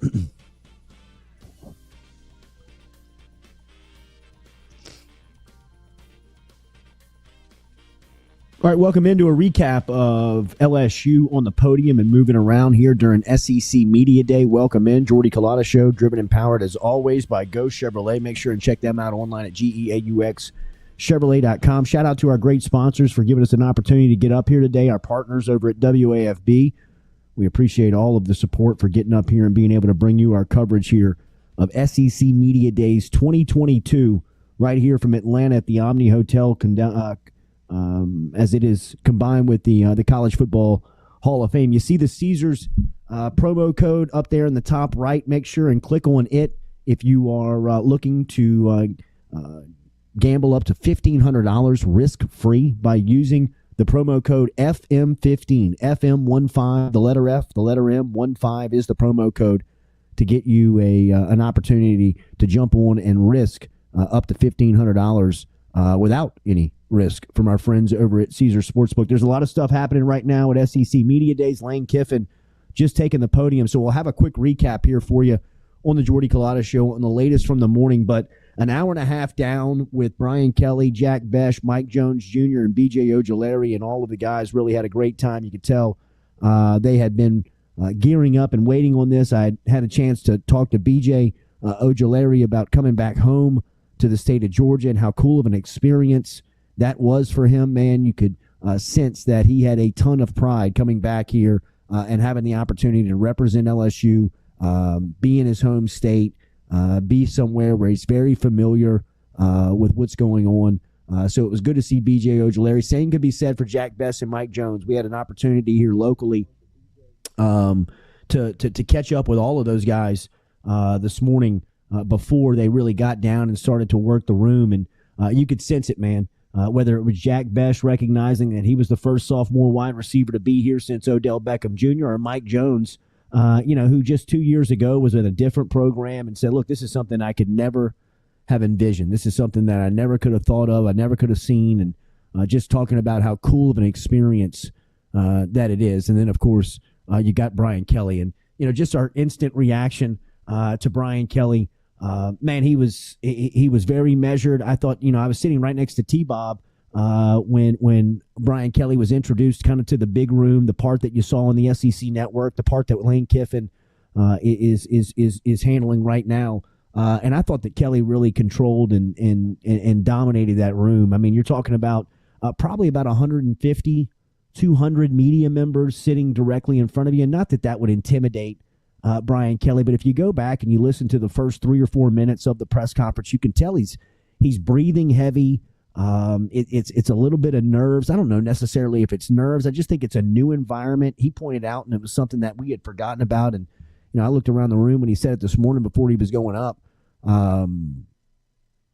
All right, welcome into a recap of LSU on the podium and moving around here during SEC Media Day. Welcome in, Jordy Culotta Show, driven and powered as always by Go Chevrolet. Make sure and check them out online at GEAUXChevrolet.com. Shout out to our great sponsors for giving us an opportunity to get up here today, our partners over at WAFB. We appreciate all of the support for getting up here and being able to bring you our coverage here of SEC Media Days 2022 right here from Atlanta at the Omni Hotel, as it is combined with the College Football Hall of Fame. You see the Caesars promo code up there in the top right. Make sure and click on it if you are looking to gamble up to $1,500 risk-free by using the promo code FM15, FM15, the letter F, the letter M, 15 is the promo code to get you an opportunity to jump on and risk up to $1,500 without any risk from our friends over at Caesar Sportsbook. There's a lot of stuff happening right now at SEC Media Days. Lane Kiffin just taking the podium. So we'll have a quick recap here for you on the Jordy Culotta Show on the latest from the morning. But an hour and a half down with Brian Kelly, Jack Besh, Mike Jones Jr., and B.J. Ojulari, and all of the guys really had a great time. You could tell they had been gearing up and waiting on this. I had a chance to talk to B.J. Ojulari about coming back home to the state of Georgia and how cool of an experience that was for him, man. You could sense that he had a ton of pride coming back here and having the opportunity to represent LSU, be in his home state, be somewhere where he's very familiar with what's going on. So it was good to see B.J. Ojulari. Same could be said for Jack Bess and Mike Jones. We had an opportunity here locally to catch up with all of those guys this morning before they really got down and started to work the room. And you could sense it, man. Whether it was Jack Besh recognizing that he was the first sophomore wide receiver to be here since Odell Beckham Jr., or Mike Jones, who just 2 years ago was in a different program and said, look, this is something I could never have envisioned. This is something that I never could have thought of, I never could have seen, and just talking about how cool of an experience that it is. And then, of course, you got Brian Kelly. And, just our instant reaction to Brian Kelly. Man, he was very measured. I thought, I was sitting right next to T-Bob when Brian Kelly was introduced kind of to the big room, the part that you saw on the SEC network, the part that Lane Kiffin is handling right now. And I thought that Kelly really controlled and dominated that room. I mean, you're talking about probably about 150, 200 media members sitting directly in front of you. And not that would intimidate Brian Kelly, but if you go back and you listen to the first 3 or 4 minutes of the press conference, you can tell he's breathing heavy. It's a little bit of nerves. I don't know necessarily if it's nerves. I just think it's a new environment. He pointed out, and it was something that we had forgotten about. And I looked around the room when he said it this morning before he was going up.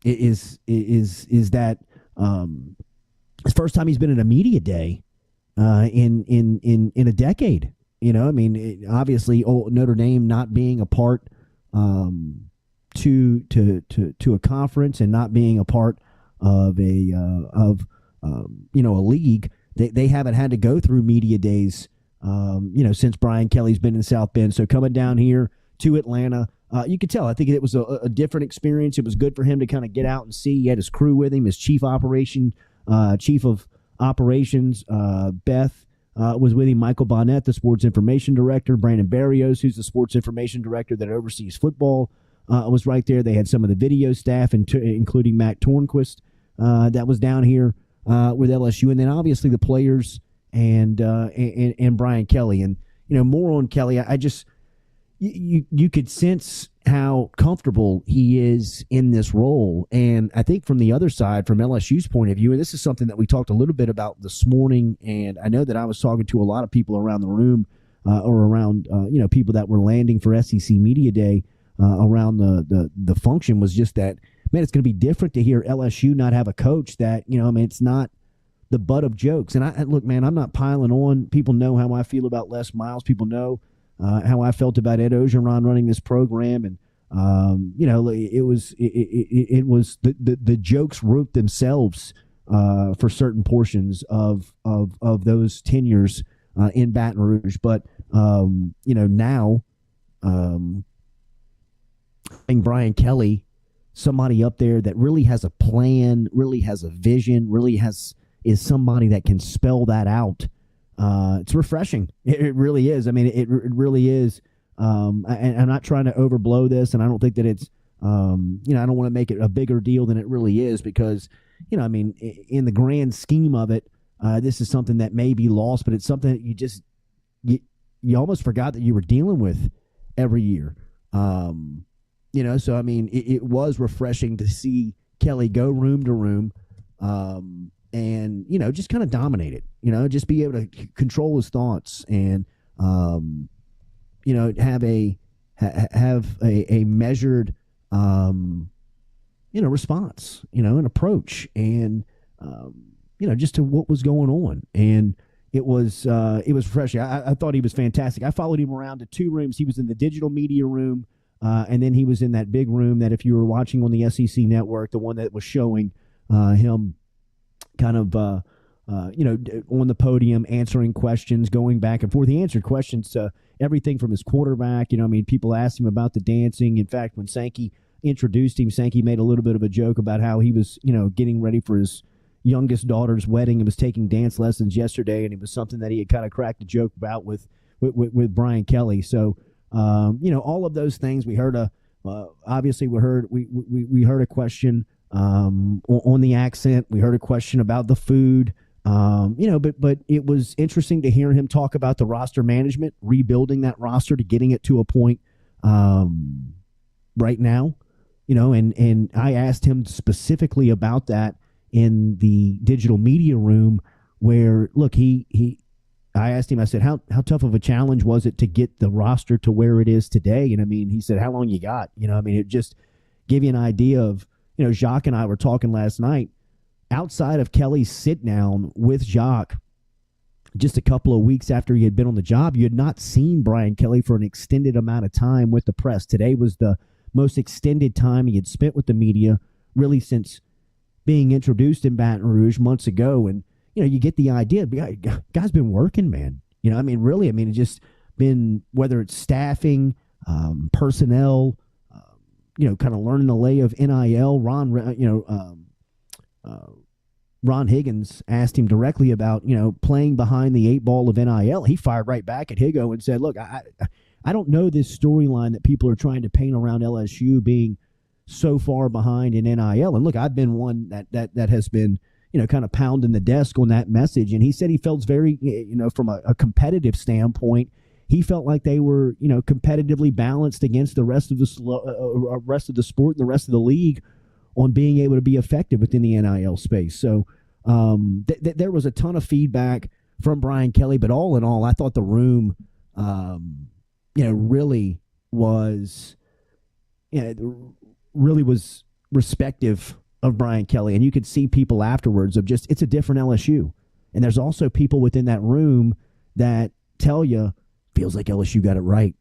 Is that it's the first time he's been at a media day in a decade. Obviously, Notre Dame not being a part to a conference and not being a part of a league. They haven't had to go through media days, since Brian Kelly's been in South Bend. So coming down here to Atlanta, you could tell. I think it was a different experience. It was good for him to kind of get out and see. He had his crew with him, his chief of operations, Beth. Was with him, Michael Bonnet, the sports information director, Brandon Barrios, who's the sports information director that oversees football, was right there. They had some of the video staff, including Matt Tornquist, that was down here with LSU, and then obviously the players and Brian Kelly. And more on Kelly. I just you could sense how comfortable he is in this role. And I think from the other side, from LSU's point of view, and this is something that we talked a little bit about this morning, and I know that I was talking to a lot of people around the room or around, people that were landing for SEC Media Day around the function, was just that, man, it's going to be different to hear LSU not have a coach that, it's not the butt of jokes. And look, man, I'm not piling on. People know how I feel about Les Miles. People know how I felt about Ed Ogeron running this program, and it was the jokes wrote themselves for certain portions of those tenures in Baton Rouge. But now Brian Kelly, somebody up there that really has a plan, really has a vision, is somebody that can spell that out. It's refreshing. It really is. I mean, it really is. And I'm not trying to overblow this, and I don't think that it's, I don't want to make it a bigger deal than it really is because, I mean, in the grand scheme of it, this is something that may be lost, but it's something that you almost forgot that you were dealing with every year. So, I mean, it was refreshing to see Kelly go room to room, and, just kind of dominate it, just be able to control his thoughts and, have a measured, response, an approach and, just to what was going on. And it was refreshing. I thought he was fantastic. I followed him around to two rooms. He was in the digital media room, and then he was in that big room that if you were watching on the SEC network, the one that was showing him kind of, on the podium, answering questions, going back and forth. He answered questions to everything from his quarterback. People asked him about the dancing. In fact, when Sankey introduced him, Sankey made a little bit of a joke about how he was, getting ready for his youngest daughter's wedding and was taking dance lessons yesterday, and it was something that he had kind of cracked a joke about with Brian Kelly. So, all of those things. We heard obviously we heard a question on the accent. We heard a question about the food. But it was interesting to hear him talk about the roster management, rebuilding that roster to getting it to a point right now, and I asked him specifically about that in the digital media room where, look, I asked him, I said, how tough of a challenge was it to get the roster to where it is today? And I mean, he said, how long you got? It just gave you an idea of, Jacques and I were talking last night. Outside of Kelly's sit down with Jacques just a couple of weeks after he had been on the job, you had not seen Brian Kelly for an extended amount of time with the press. Today was the most extended time he had spent with the media, really since being introduced in Baton Rouge months ago. And, you get the idea. Guy's been working, man. Really, it's just been, whether it's staffing, personnel, kind of learning the lay of NIL. Ron Higgins asked him directly about, playing behind the eight ball of NIL. He fired right back at Higo and said, look, I don't know this storyline that people are trying to paint around LSU being so far behind in NIL. And look, I've been one that has been, kind of pounding the desk on that message. And he said he felt very, from a competitive standpoint, he felt like they were, competitively balanced against the rest of the sport and the rest of the league on being able to be effective within the NIL space. So there was a ton of feedback from Brian Kelly, but all in all, I thought the room, really was, respective of Brian Kelly. And you could see people afterwards of just, it's a different LSU. And there's also people within that room that tell you, feels like LSU got it right.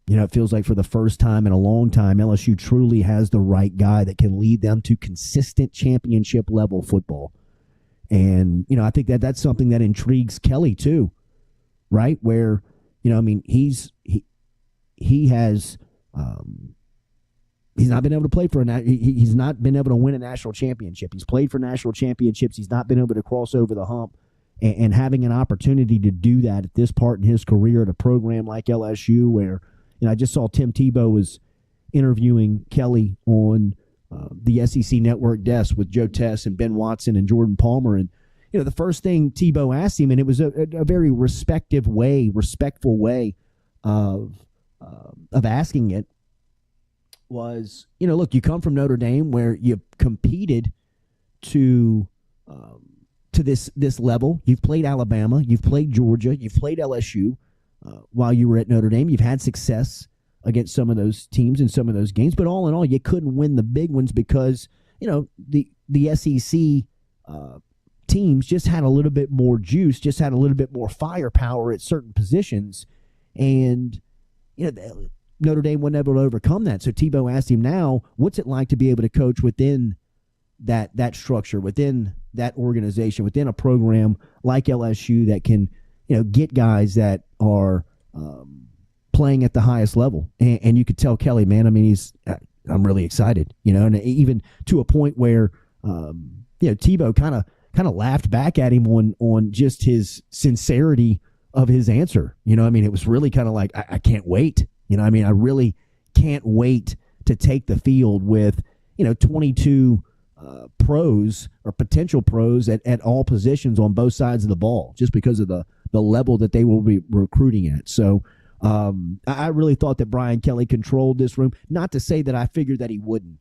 It feels like for the first time in a long time, LSU truly has the right guy that can lead them to consistent championship level football. And, I think that's something that intrigues Kelly too, right? Where, he has, he's not been able to play he's not been able to win a national championship. He's played for national championships. He's not been able to cross over the hump. And having an opportunity to do that at this part in his career at a program like LSU, where, I just saw Tim Tebow was interviewing Kelly on the SEC Network desk with Joe Tess and Ben Watson and Jordan Palmer. And, the first thing Tebow asked him, and it was a very respectful way of asking it, was, look, you come from Notre Dame where you competed to this level. You've played Alabama, you've played Georgia, you've played LSU while you were at Notre Dame. You've had success against some of those teams in some of those games, but all in all, you couldn't win the big ones because, the SEC teams just had a little bit more juice, just had a little bit more firepower at certain positions. And, Notre Dame wasn't able to overcome that. So Tebow asked him now, what's it like to be able to coach within that structure, within that organization, within a program like LSU that can, get guys that are playing at the highest level. And you could tell Kelly, man, I mean, I'm really excited, and even to a point where, Tebow kind of laughed back at him on just his sincerity of his answer. I mean, it was really kind of like, I can't wait. I mean, I really can't wait to take the field with, 22 pros or potential pros at all positions on both sides of the ball, just because of the level that they will be recruiting at. So I really thought that Brian Kelly controlled this room. Not to say that I figured that he wouldn't,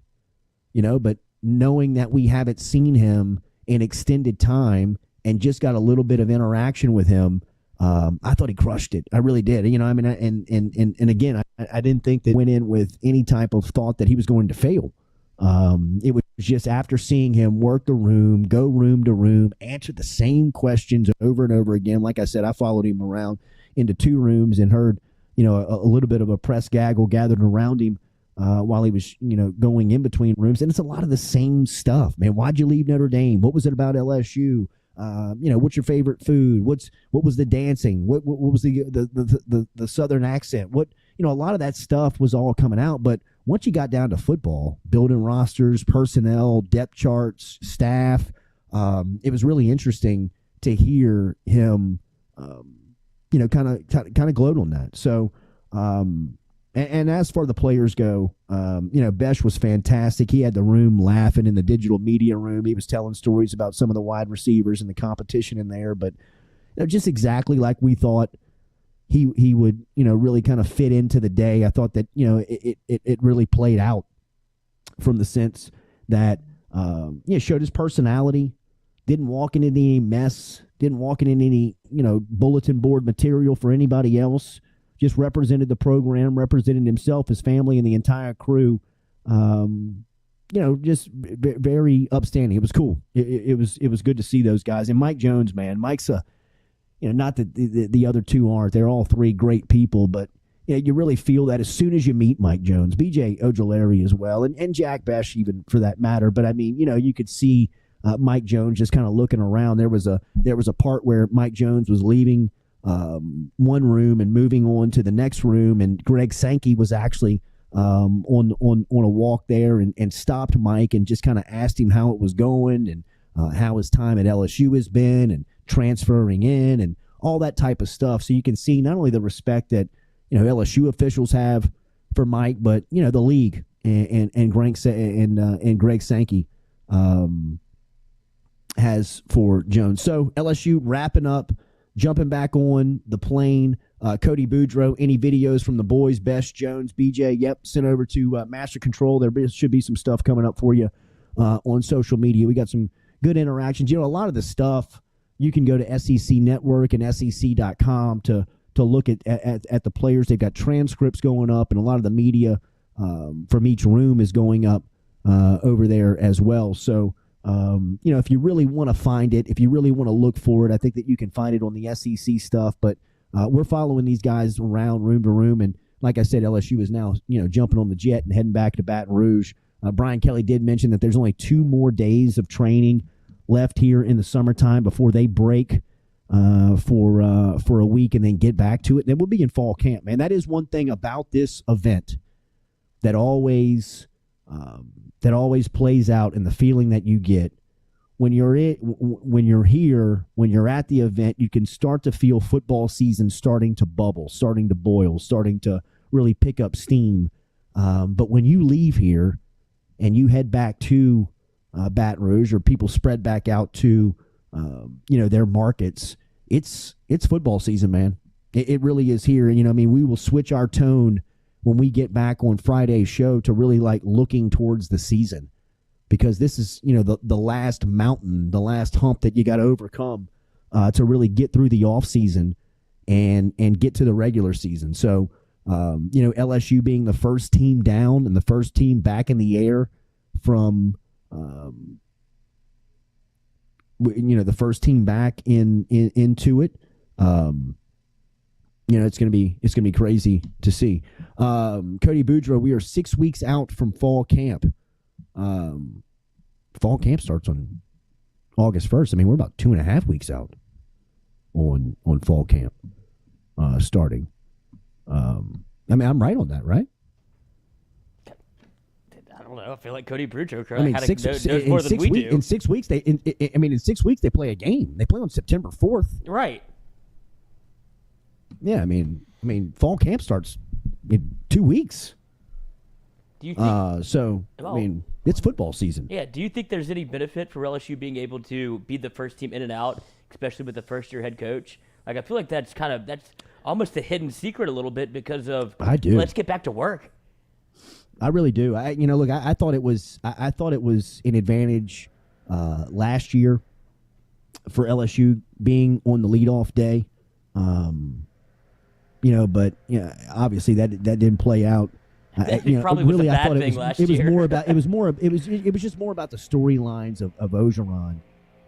but knowing that we haven't seen him in extended time and just got a little bit of interaction with him, I thought he crushed it. I really did. I mean, and again, I didn't think that went in with any type of thought that he was going to fail. It was just after seeing him work the room, go room to room, answer the same questions over and over again. Like I said, I followed him around into 2 rooms and heard, a little bit of a press gaggle gathered around him while he was, going in between rooms. And it's a lot of the same stuff, man. Why'd you leave Notre Dame? What was it about LSU? What's your favorite food? What was the dancing? What was the Southern accent? A lot of that stuff was all coming out. But once you got down to football, building rosters, personnel, depth charts, staff, it was really interesting to hear him, kind of gloat on that. So, and as far the players go, Besh was fantastic. He had the room laughing in the digital media room. He was telling stories about some of the wide receivers and the competition in there, but just exactly like we thought he would, really kind of fit into the day. I thought that, it really played out from the sense that, showed his personality, didn't walk into any mess, didn't walk into any, bulletin board material for anybody else, just represented the program, represented himself, his family, and the entire crew. Just very upstanding. It was cool. It was good to see those guys. And Mike Jones, man, Mike's not that the other two aren't. They're all 3 great people, but you really feel that as soon as you meet Mike Jones, BJ Ojulari as well, and Jack Besh even for that matter. But I mean, you could see Mike Jones just kind of looking around. There was a part where Mike Jones was leaving one room and moving on to the next room, and Greg Sankey was actually on a walk there and stopped Mike and just kind of asked him how it was going and how his time at LSU has been and transferring in and all that type of stuff. So you can see not only the respect that LSU officials have for Mike, but the league and Greg Sankey has for Jones. So LSU wrapping up, jumping back on the plane. Cody Boudreaux, any videos from the boys, Besh, Jones, BJ, sent over to Master Control. There should be some stuff coming up for you on social media. We got some good interactions. A lot of the stuff, you can go to SEC Network and SEC.com to look at the players. They've got transcripts going up, and a lot of the media from each room is going up over there as well. So, if you really want to find it, if you really want to look for it, I think that you can find it on the SEC stuff. But we're following these guys around room to room. And like I said, LSU is now, jumping on the jet and heading back to Baton Rouge. Brian Kelly did mention that there's only 2 more days of training left here in the summertime before they break for a week and then get back to it. Then we'll be in fall camp, man. That is one thing about this event that always plays out, in the feeling that you get when you're here, when you're at the event. You can start to feel football season starting to bubble, starting to boil, starting to really pick up steam. But when you leave here and you head back to Baton Rouge, or people spread back out to their markets, it's football season, man. It really is here. We will switch our tone when we get back on Friday's show to really like looking towards the season, because this is the last mountain, the last hump that you got to overcome to really get through the off season and get to the regular season. So LSU being the first team down and the first team back in the air from the first team back into it. It's gonna be crazy to see. Cody Boudreaux, we are 6 weeks out from fall camp. Fall camp starts on August 1st. I mean, we're about 2.5 weeks out on fall camp starting. I mean, I'm right on that, right? I don't know. I feel like Cody Brucho I mean, knows more than we do. In 6 weeks, in 6 weeks they play a game. They play on September 4th. Right. Yeah, I mean, fall camp starts in 2 weeks. Do you think? I mean, it's football season. Yeah. Do you think there's any benefit for LSU being able to be the first team in and out, especially with the first-year head coach? Like, I feel like that's almost a hidden secret a little bit because of. I do. Let's get back to work. I really do. Look, I thought it was an advantage last year for LSU being on the leadoff day. But obviously that didn't play out. Probably was a bad thing last year. It was just more about the storylines of Orgeron,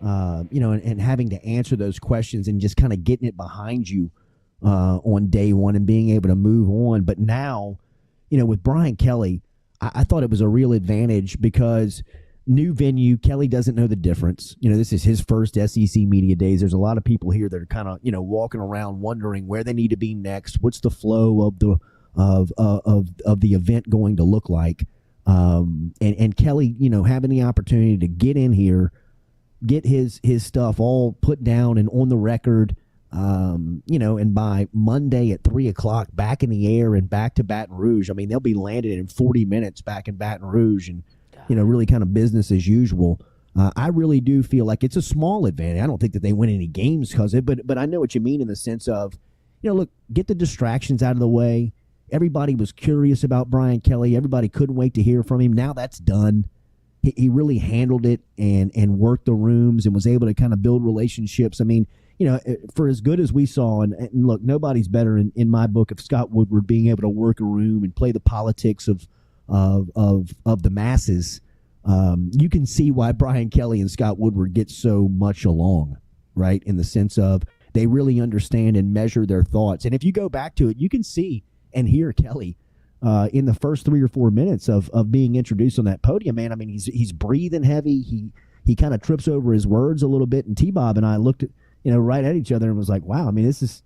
and having to answer those questions and just kind of getting it behind you on day one and being able to move on. But now, with Brian Kelly, I thought it was a real advantage because new venue, Kelly doesn't know the difference. This is his first SEC media days. There's a lot of people here that are kind of, walking around wondering where they need to be next. What's the flow of the event going to look like? And Kelly, having the opportunity to get in here, get his stuff all put down and on the record, and by Monday at 3:00 back in the air and back to Baton Rouge. I mean, they'll be landed in 40 minutes back in Baton Rouge and, really kind of business as usual. I really do feel like it's a small advantage. I don't think that they win any games because of it, but I know what you mean in the sense of, look, get the distractions out of the way. Everybody was curious about Brian Kelly. Everybody couldn't wait to hear from him. Now that's done. He really handled it and worked the rooms and was able to kind of build relationships. I mean, for as good as we saw, and look, nobody's better in my book of Scott Woodward being able to work a room and play the politics of the masses. You can see why Brian Kelly and Scott Woodward get so much along, right? In the sense of they really understand and measure their thoughts. And if you go back to it, you can see and hear Kelly in the first 3 or 4 minutes of being introduced on that podium. Man, I mean, he's breathing heavy. He kind of trips over his words a little bit. And T-Bob and I looked at, right at each other and was like, wow, I mean, this is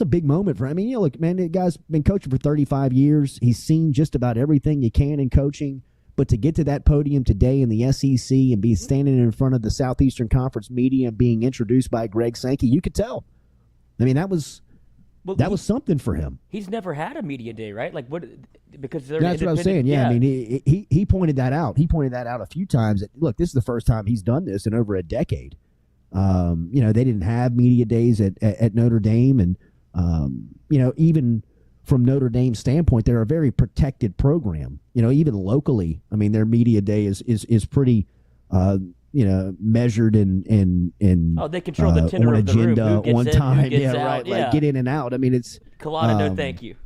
a big moment for him. I mean, look, man, the guy's been coaching for 35 years. He's seen just about everything you can in coaching. But to get to that podium today in the SEC and be standing in front of the Southeastern Conference media and being introduced by Greg Sankey, you could tell. I mean, that was something for him. He's never had a media day, right? Like what? Because that's what I was saying. Yeah, I mean, he pointed that out. He pointed that out a few times. Look, this is the first time he's done this in over a decade. They didn't have media days at Notre Dame, and even from Notre Dame's standpoint, they're a very protected program. Even locally, I mean, their media day is pretty, measured and they control the tenor of the agenda room. Who gets on in, time. who gets Yeah, out. right. Yeah. Like get in and out. I mean, it's Culotta, no, thank you.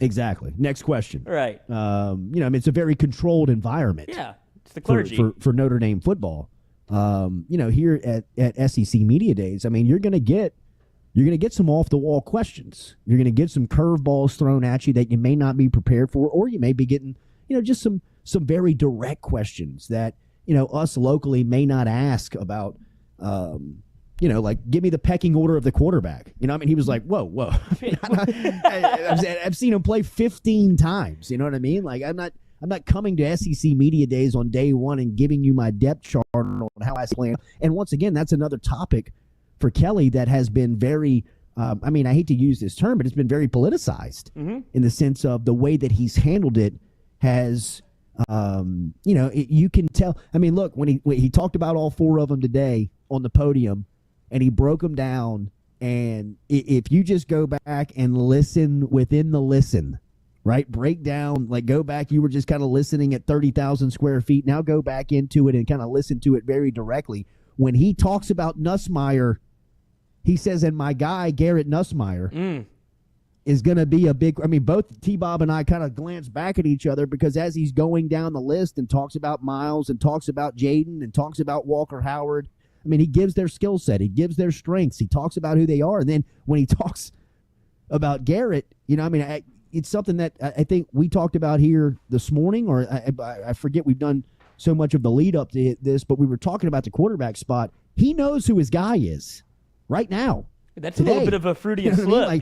Exactly. Next question. Right. I mean, it's a very controlled environment. Yeah, it's the clergy for Notre Dame football. Here at SEC Media Days, I mean, you're going to get some off the wall questions. You're going to get some curveballs thrown at you that you may not be prepared for, or you may be getting, just some very direct questions that us locally may not ask about. Like, give me the pecking order of the quarterback. I mean, he was like, whoa. I've seen him play 15 times. You know what I mean? Like, I'm not coming to SEC Media Days on day one and giving you my depth chart on how I plan. And once again, that's another topic for Kelly that has been very, I hate to use this term, but it's been very politicized in the sense of the way that he's handled it has, you can tell. I mean, look, when he talked about all four of them today on the podium and he broke them down, and if you just go back and listen within the listen, right? Break down, like go back. You were just kind of listening at 30,000 square feet. Now go back into it and kind of listen to it very directly. When he talks about Nussmeier, he says, and my guy, Garrett Nussmeier, is going to be a big – I mean, both T-Bob and I kind of glance back at each other because as he's going down the list and talks about Miles and talks about Jaden and talks about Walker Howard, I mean, he gives their skill set. He gives their strengths. He talks about who they are. And then when he talks about Garrett, it's something that I think we talked about here this morning, or I forget, we've done so much of the lead up to this, but we were talking about the quarterback spot. He knows who his guy is right now. That's today. A little bit of a Freudian slip,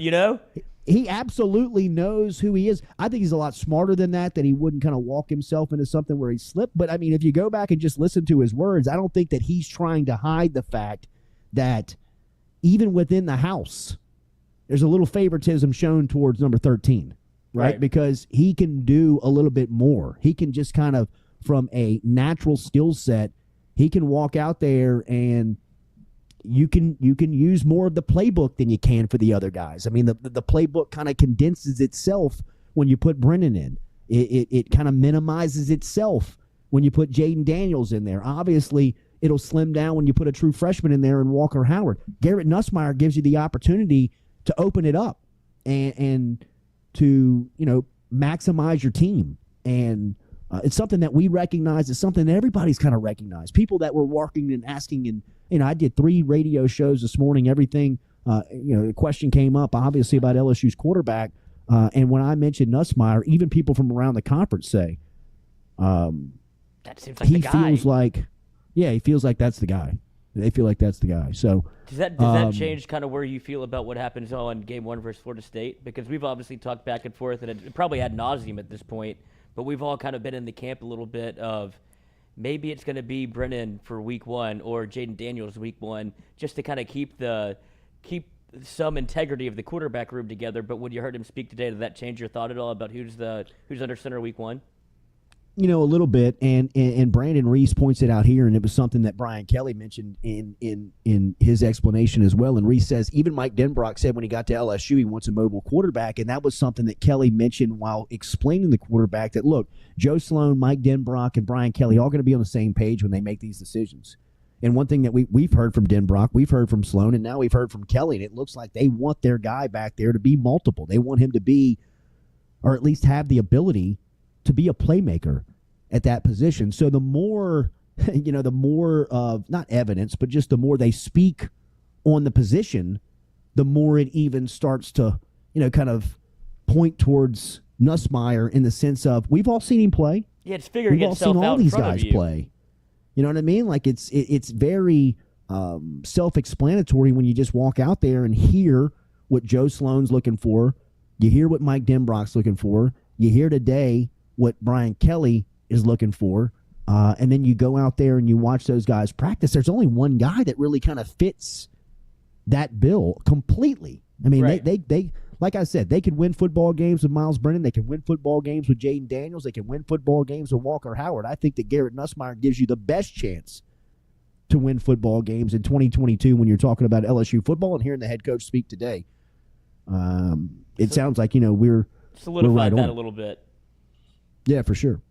he absolutely knows who he is. I think he's a lot smarter than that he wouldn't kind of walk himself into something where he slipped. But, I mean, if you go back and just listen to his words, I don't think that he's trying to hide the fact that even within the house, there's a little favoritism shown towards number 13, right? Because he can do a little bit more. He can just kind of, from a natural skill set, he can walk out there and you can use more of the playbook than you can for the other guys. I mean, the playbook kind of condenses itself when you put Brennan in. It kind of minimizes itself when you put Jaden Daniels in there. Obviously, it'll slim down when you put a true freshman in there and Walker Howard. Garrett Nussmeier gives you the opportunity to open it up and to, maximize your team. And it's something that we recognize. It's something that everybody's kind of recognized. People that were walking and asking, and I did 3 radio shows this morning. Everything, the question came up, obviously, about LSU's quarterback. And when I mentioned Nussmeier, even people from around the conference say, that seems like he the guy. feels like, he feels like that's the guy. They feel like that's the guy. So does that change kind of where you feel about what happens on Game 1 versus Florida State? Because we've obviously talked back and forth, and it probably ad nauseum at this point, but we've all kind of been in the camp a little bit of maybe it's going to be Brennan for week 1 or Jaden Daniels week 1, just to kind of keep some integrity of the quarterback room together. But when you heard him speak today, did that change your thought at all about who's under center week 1? A little bit, and Brandon Reese points it out here, and it was something that Brian Kelly mentioned in his explanation as well. And Reese says even Mike Denbrock said when he got to LSU he wants a mobile quarterback, and that was something that Kelly mentioned while explaining the quarterback, that, look, Joe Sloan, Mike Denbrock, and Brian Kelly all going to be on the same page when they make these decisions. And one thing that we've heard from Denbrock, we've heard from Sloan, and now we've heard from Kelly, and it looks like they want their guy back there to be multiple. They want him to be, or at least have the ability to be a playmaker at that position. So the more, the more of, not evidence, but just the more they speak on the position, the more it even starts to, kind of point towards Nussmeier in the sense of, we've all seen him play. Yeah, it's figuring itself out. We've all seen all these guys play. You know what I mean? Like it's very self-explanatory when you just walk out there and hear what Joe Sloan's looking for. You hear what Mike Denbrock's looking for. You hear today what Brian Kelly is looking for. And then you go out there and you watch those guys practice. There's only one guy that really kind of fits that bill completely. I mean, right. they like I said, they could win football games with Miles Brennan. They can win football games with Jaden Daniels. They can win football games with Walker Howard. I think that Garrett Nussmeier gives you the best chance to win football games in 2022 when you're talking about LSU football and hearing the head coach speak today. It sounds like, we're solidified right that on a little bit. Yeah, for sure.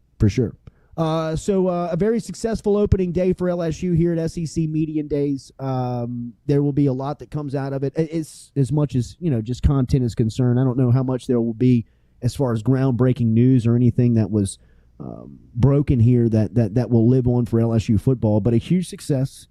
So a very successful opening day for LSU here at SEC Media Days. There will be a lot that comes out of it. It's, as much as, just content is concerned, I don't know how much there will be as far as groundbreaking news or anything that was broken here that will live on for LSU football. But a huge success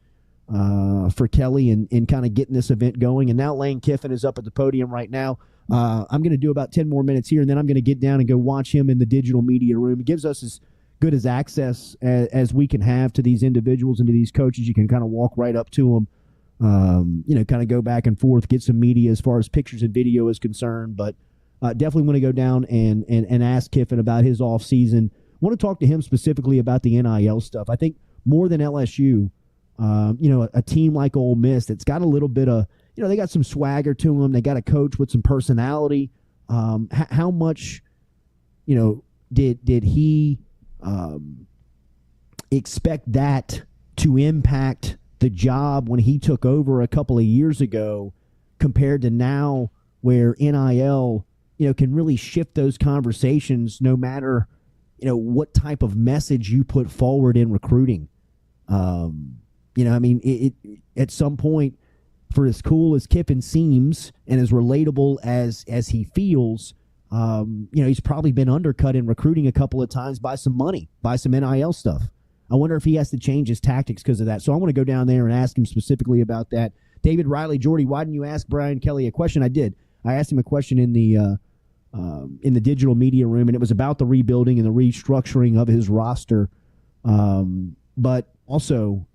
for Kelly in kind of getting this event going. And now Lane Kiffin is up at the podium right now. I'm going to do about 10 more minutes here, and then I'm going to get down and go watch him in the digital media room. It gives us as good as access as we can have to these individuals and to these coaches. You can kind of walk right up to them, kind of go back and forth, get some media as far as pictures and video is concerned. But definitely want to go down and ask Kiffin about his offseason. Want to talk to him specifically about the NIL stuff. I think more than LSU, a team like Ole Miss that's got a little bit of, they got some swagger to them. They got a coach with some personality. How much, did he expect that to impact the job when he took over a couple of years ago compared to now, where NIL, can really shift those conversations no matter, what type of message you put forward in recruiting. It at some point, for as cool as Kiffin seems and as relatable as he feels, he's probably been undercut in recruiting a couple of times by some money, by some NIL stuff. I wonder if he has to change his tactics because of that. So I want to go down there and ask him specifically about that. David Riley, Jordy, why didn't you ask Brian Kelly a question? I did. I asked him a question in the digital media room, and it was about the rebuilding and the restructuring of his roster. But also,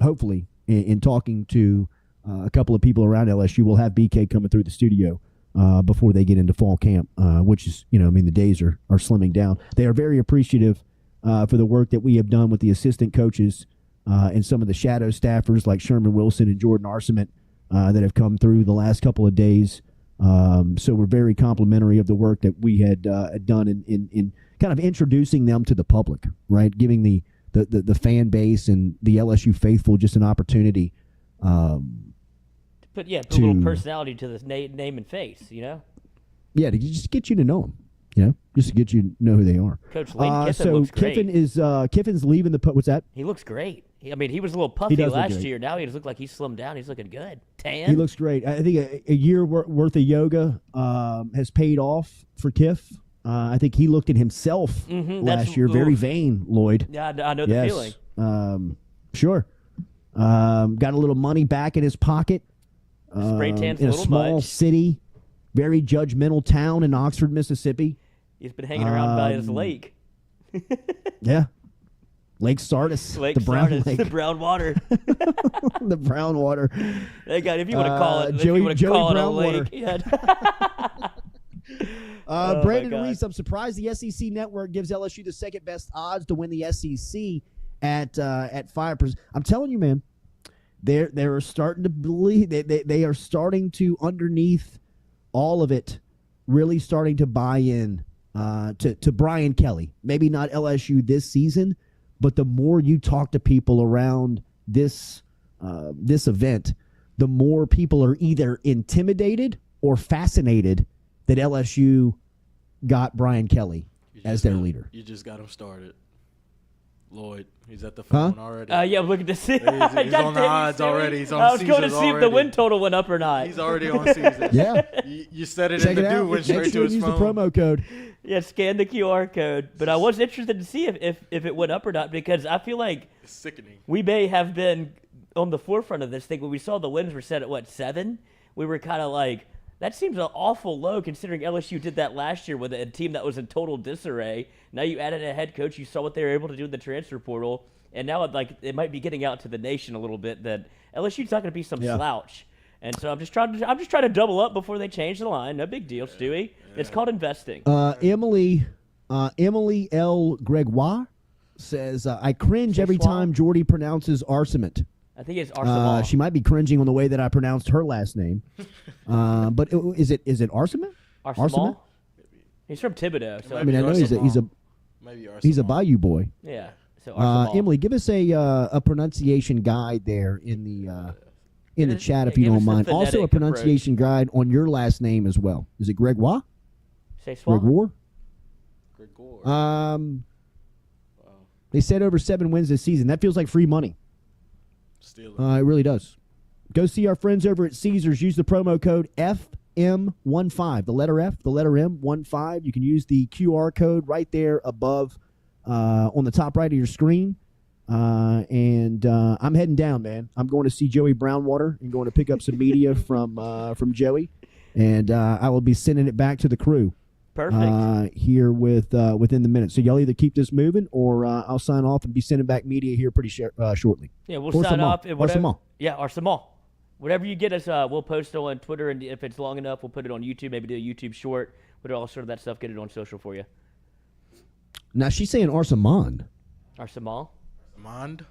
hopefully, in talking to a couple of people around LSU, we'll have BK coming through the studio before they get into fall camp, which is, the days are slimming down. They are very appreciative for the work that we have done with the assistant coaches and some of the shadow staffers like Sherman Wilson and Jordan Arcement that have come through the last couple of days. So we're very complimentary of the work that we had done in kind of introducing them to the public, right? Giving the fan base and the LSU faithful just an opportunity. Put a little personality to this name and face, Yeah, to just get you to know them, just to get you to know who they are. Coach Lane Kiffin looks great. Kiffin's leaving the what's that? He looks great. He was a little puffy last year. Now he just looked like he's slimmed down. He's looking good. Tan. He looks great. I think a year worth of yoga has paid off for Kiff. I think he looked at himself last year, very vain, Lloyd. Yeah, I know the feeling. Sure. Got a little money back in his pocket. Spray tan's in a a little small much. city, very judgmental town in Oxford, Mississippi. He's been hanging around by his lake. Yeah. Lake Sardis. Lake the brown Sardis, lake. the brown water. The brown water. Hey, God, if you want to call it, Joey a Brown lake. water. Yeah. Brandon Reese, I'm surprised the SEC network gives LSU the second best odds to win the SEC at 5%. I'm telling you, man, they're starting to believe they are starting to, underneath all of it, really starting to buy in to Brian Kelly. Maybe not LSU this season, but the more you talk to people around this event, the more people are either intimidated or fascinated that LSU got Brian Kelly as their leader. You just got him started. Lloyd, he's at the phone already. Yeah, I'm looking to see. He's on the odds already. He's on I was going to see already. if the win total went up or not. He's already on season. Yeah. You said it Check in the it out. dude went Make straight sure to his use phone. the promo code. Yeah, scan the QR code. But I was interested to see if it went up or not, because I feel like It's sickening. we may have been on the forefront of this thing. When we saw the wins were set at, 7? We were kind of like, that seems an awful low considering LSU did that last year with a team that was in total disarray. Now you added a head coach. You saw what they were able to do in the transfer portal. And now it might be getting out to the nation a little bit that LSU's not going to be some slouch. And so I'm just trying to double up before they change the line. No big deal, Stewie. It's called investing. Emily L. Gregoire says, I cringe every time Jordy pronounces Arcement. I think it's Arsenal. She might be cringing on the way that I pronounced her last name. But is it Arcement? Arsenal? He's from Thibodeau. So I mean, I know he's a Bayou boy. yeah. So Arsenal. Emily, give us a pronunciation guide there in the chat if you give don't us the mind. Also, a phonetic pronunciation guide on your last name as well. Is it Gregoire? Say Swan. Gregoire? They said over 7 wins this season. That feels like free money. Steal It really does. Go see our friends over at Caesars. Use the promo code FM15. The letter F, the letter M, 15. You can use the QR code right there above on the top right of your screen. And I'm heading down, man. I'm going to see Joey Brownwater and going to pick up some media from Joey. And I will be sending it back to the crew. Perfect. Here within the minute. So y'all either keep this moving or I'll sign off and be sending back media here pretty shortly. Yeah, we'll sign off. Arsenal. Yeah, Arsenal. Whatever you get us, we'll post it on Twitter, and if it's long enough, we'll put it on YouTube. Maybe do a YouTube short. Put all sort of that stuff. Get it on social for you. Now she's saying Arsamond. Arsenal. Mond?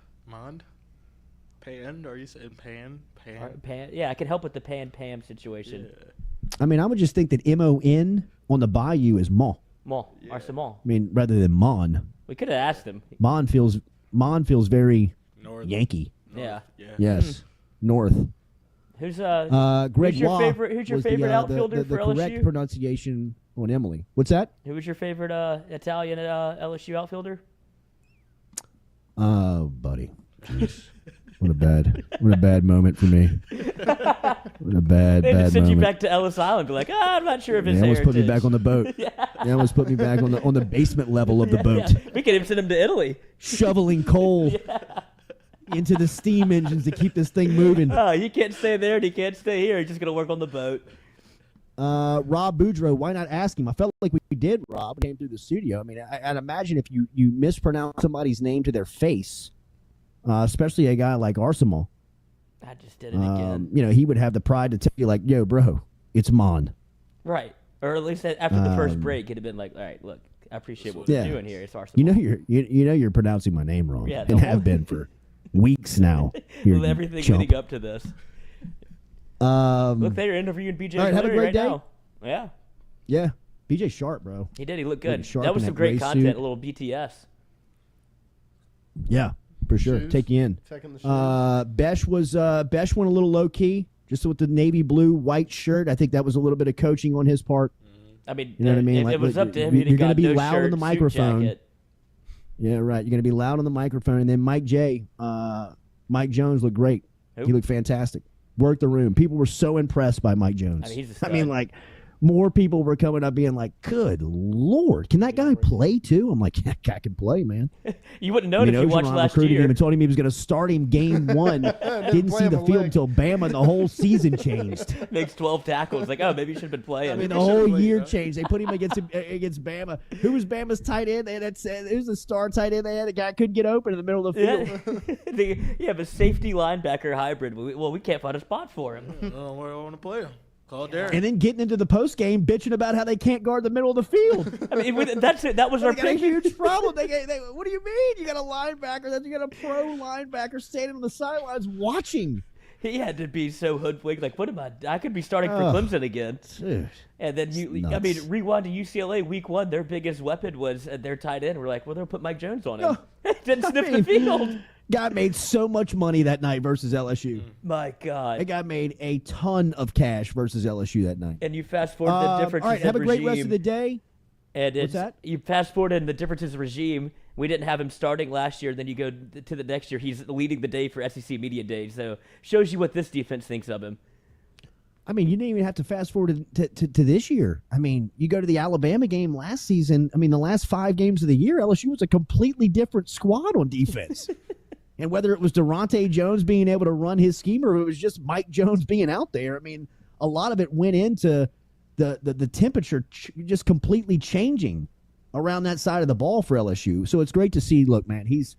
Pan? Are you saying Pan? Pan. Yeah, I can help with the Pam situation. Yeah. I mean, I would just think that MON on the Bayou is Mon. Arsenal. I mean, rather than Mon. We could have asked him. Mon feels very North. Yankee. Yeah. Yes. North. Who's Greg your Waugh favorite? Who's your was favorite the outfielder for LSU? correct pronunciation on Emily. What's that? Who was your favorite Italian LSU outfielder? Oh, buddy. Jeez. What a bad moment for me. What a bad They just sent moment. you back to Ellis Island. Be like, I'm not sure if it's They almost put me heritage." back on the boat. They almost put me back on the basement level of the boat. Yeah. We could even send him to Italy. Shoveling coal into the steam engines to keep this thing moving. Oh, you can't stay there and you can't stay here. You're just going to work on the boat. Rob Boudreaux, why not ask him? I felt like we did, Rob. Came through the studio. I mean, I'd imagine if you mispronounce somebody's name to their face, especially a guy like Arsenal, I just did it again. he would have the pride to tell you, like, yo, bro, it's Mon. Right. Or at least after the first break, it'd have been like, all right, look, I appreciate what we're doing here. It's Arsenal. You know you're pronouncing my name wrong. Yeah, and have been for weeks now. With everything leading up to this. Look, they're interviewing BJ right now. Yeah. Yeah. BJ sharp, bro. He did. He looked good. That was some great content. Suit. A little BTS. Yeah, for sure. Shoes. Take you in. Checking the shoes. Besh went a little low key, just with the navy blue white shirt. I think that was a little bit of coaching on his part. I mean, you know what I mean? It was up to him. You're going to be no loud shirt, on the microphone. Yeah, right. You're going to be loud on the microphone. And then Mike Jones looked great. Who? He looked fantastic. Worked the room. People were so impressed by Mike Jones. I mean, he's a stud. like, more people were coming up being like, good Lord, can that guy play too? I'm like, yeah, that guy can play, man. You wouldn't know if you watched last year. Him and told him he was going to start him game one. Didn't see the field until Bama and the whole season changed. Makes 12 tackles. Like, oh, maybe you should have been playing. I mean, the whole year changed. They put him against Bama. Who was Bama's tight end? Who's the star tight end they had? A guy couldn't get open in the middle of the field. You have a safety linebacker hybrid. Well, we can't find a spot for him. Where I want to play him. Call Derek. And then getting into the post game, bitching about how they can't guard the middle of the field. I mean, that's it. That was our got a huge problem. What do you mean? You got a linebacker, you got a pro linebacker standing on the sidelines watching. He had to be so hoodwinked. Like, what am I could be starting for Clemson again. Dude, and then rewind to UCLA week 1. Their biggest weapon was their tight end. We're like, well, they'll put Mike Jones on him. Didn't sniff the field. Guy made so much money that night versus LSU. My God. That guy made a ton of cash versus LSU that night. And you fast forward the differences all right, have a great regime. rest of the day. And what's that? You fast forward in the differences of regime. We didn't have him starting last year. Then you go to the next year. He's leading the day for SEC Media Days. So shows you what this defense thinks of him. I mean, you didn't even have to fast forward to this year. I mean, you go to the Alabama game last season. I mean, the last 5 games of the year, LSU was a completely different squad on defense. And whether it was Durante Jones being able to run his scheme or it was just Mike Jones being out there, I mean, a lot of it went into the temperature just completely changing around that side of the ball for LSU. So it's great to see, look, man, he's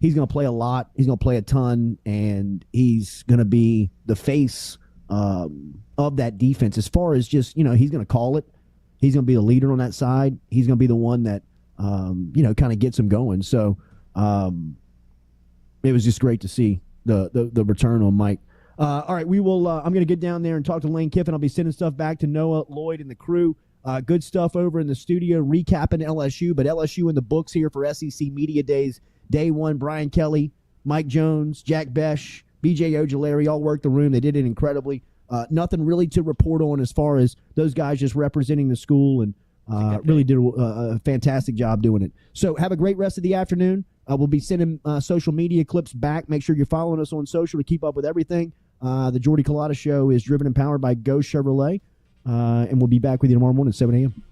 going to play a lot. He's going to play a ton, and he's going to be the face of that defense as far as just, he's going to call it. He's going to be the leader on that side. He's going to be the one that, kind of gets him going. So, it was just great to see the return on Mike. All right, we will. I'm going to get down there and talk to Lane Kiffin. I'll be sending stuff back to Noah, Lloyd, and the crew. Good stuff over in the studio, recapping LSU, but LSU in the books here for SEC Media Days. Day 1, Brian Kelly, Mike Jones, Jack Besh, BJ Ojulari all worked the room. They did it incredibly. Nothing really to report on as far as those guys just representing the school and really did a fantastic job doing it. So have a great rest of the afternoon. We'll be sending social media clips back. Make sure you're following us on social to keep up with everything. The Jordy Culotta Show is driven and powered by Go Chevrolet. And we'll be back with you tomorrow morning at 7 a.m.